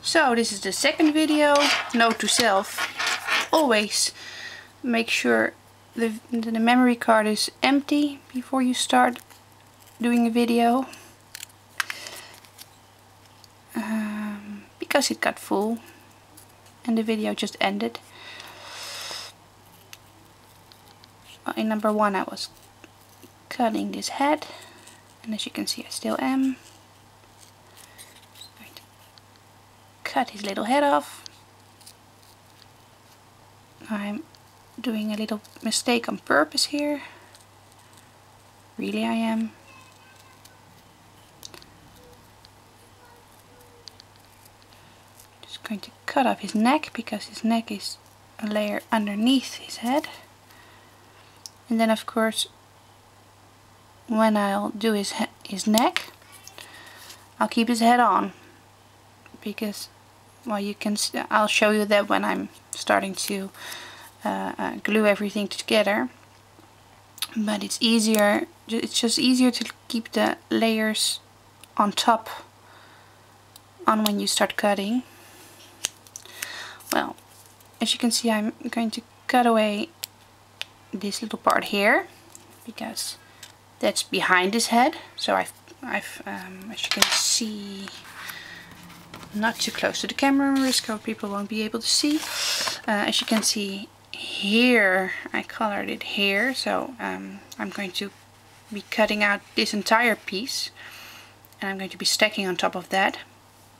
So this is the second video. Note to self, always make sure the memory card is empty before you start doing a video, because it got full and the video just ended. In number 1 I was cutting this head, and as you can see I still am. Cut his little head off. I'm doing a little mistake on purpose here. Really I am. Just going to cut off his neck, because his neck is a layer underneath his head. And then of course when I'll do his neck, I'll keep his head on, because well, you can. I'll show you that when I'm starting to glue everything together. But it's easier. It's just easier to keep the layers on top on when you start cutting. Well, as you can see, I'm going to cut away this little part here, because that's behind his head. So I've as you can see. Not too close to the camera, Mariska, people won't be able to see. As you can see here, I colored it here, so I'm going to be cutting out this entire piece, and I'm going to be stacking on top of that,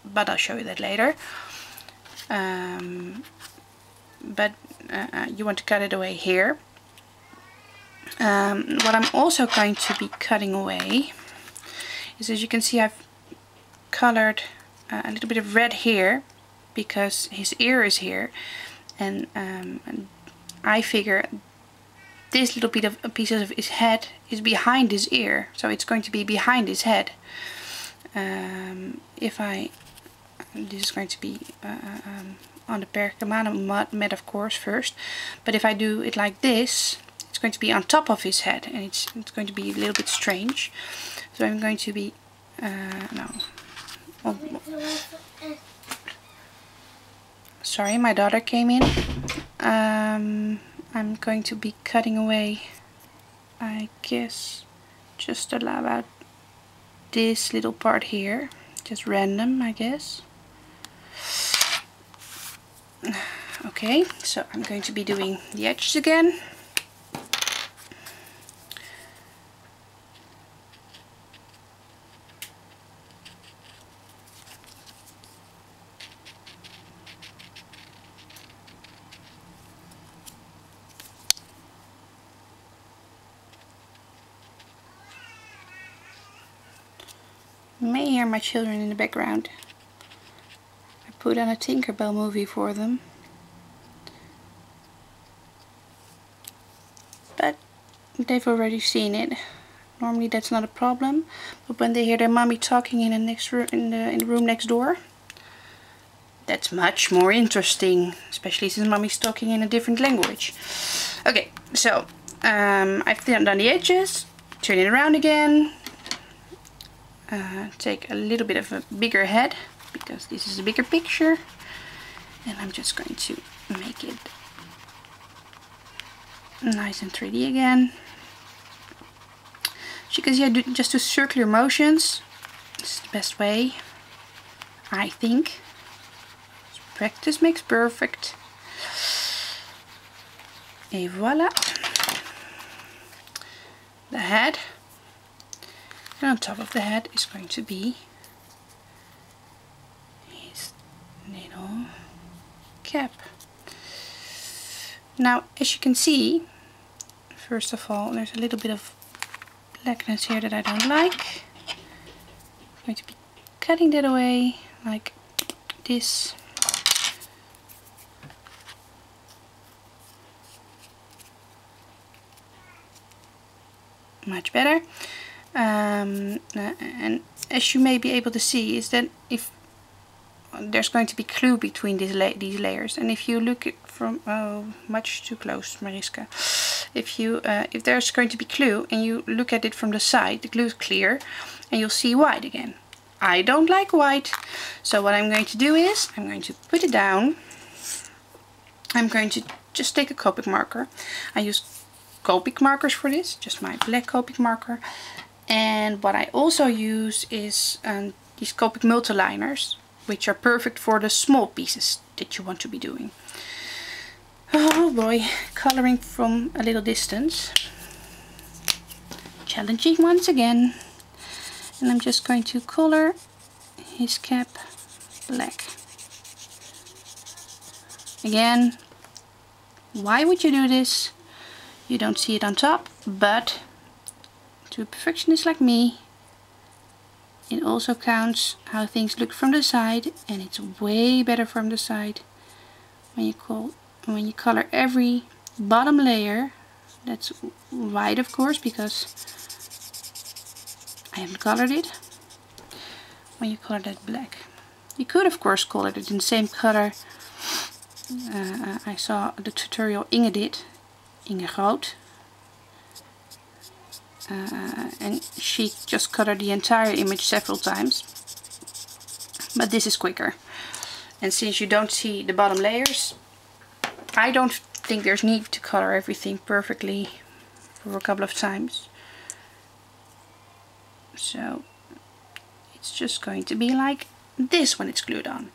but I'll show you that later. But you want to cut it away here. What I'm also going to be cutting away is, as you can see, I've colored a little bit of red here, because his ear is here, and I figure this little bit of pieces of his head is behind his ear, so it's going to be behind his head. This is going to be on the percamano mat, of course, first, but if I do it like this, it's going to be on top of his head, and it's going to be a little bit strange. So I'm going to be sorry, my daughter came in. I'm going to be cutting away, I guess, just about this little part here. Just random, I guess. Okay, so I'm going to be doing the edges again. You may hear my children in the background. I put on a Tinkerbell movie for them. But they've already seen it. Normally that's not a problem, but when they hear their mommy talking in the next room, in the room next door, that's much more interesting, especially since mommy's talking in a different language. Okay, so I've done the edges, turn it around again. Take a little bit of a bigger head, because this is a bigger picture, and I'm just going to make it nice and 3D again. As you can see, I do just do circular motions. This is the best way, I think. Practice makes perfect. Et voila. The head. And on top of the head is going to be his little cap. Now, as you can see, first of all, there's a little bit of blackness here that I don't like. I'm going to be cutting that away like this. Much better. And as you may be able to see, is that if there's going to be glue between these layers, and if you look at from much too close, Mariska. If there's going to be glue and you look at it from the side, the glue is clear, and you'll see white again. I don't like white. So what I'm going to do is, I'm going to put it down. I'm going to just take a Copic marker. I use Copic markers for this, just my black Copic marker. And what I also use is these Copic multiliners, which are perfect for the small pieces that you want to be doing. Oh boy, coloring from a little distance. Challenging once again. And I'm just going to color his cap black. Again, why would you do this? You don't see it on top, but to a perfectionist like me, it also counts how things look from the side, and it's way better from the side when you color every bottom layer. That's white, of course, because I haven't colored it. When you color that black, you could of course color it in the same color. I saw the tutorial Inge did, Inge Groot, and she just colored the entire image several times, but this is quicker. And since you don't see the bottom layers, I don't think there's need to color everything perfectly for a couple of times. So it's just going to be like this when it's glued on.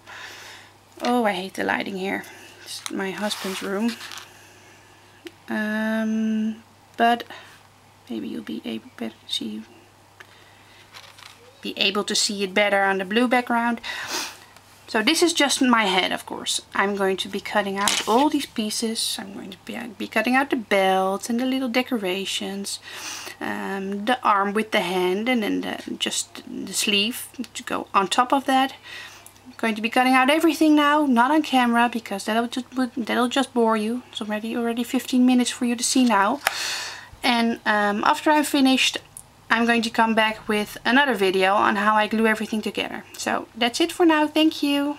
Oh, I hate the lighting here. It's my husband's room. But maybe you'll be able to see it better on the blue background. So this is just my head, of course. I'm going to be cutting out all these pieces. I'm going to be cutting out the belt and the little decorations, the arm with the hand, and then just the sleeve to go on top of that. I'm going to be cutting out everything now, not on camera, because that'll just bore you. It's already 15 minutes for you to see now. And after I'm finished, I'm going to come back with another video on how I glue everything together. So that's it for now. Thank you.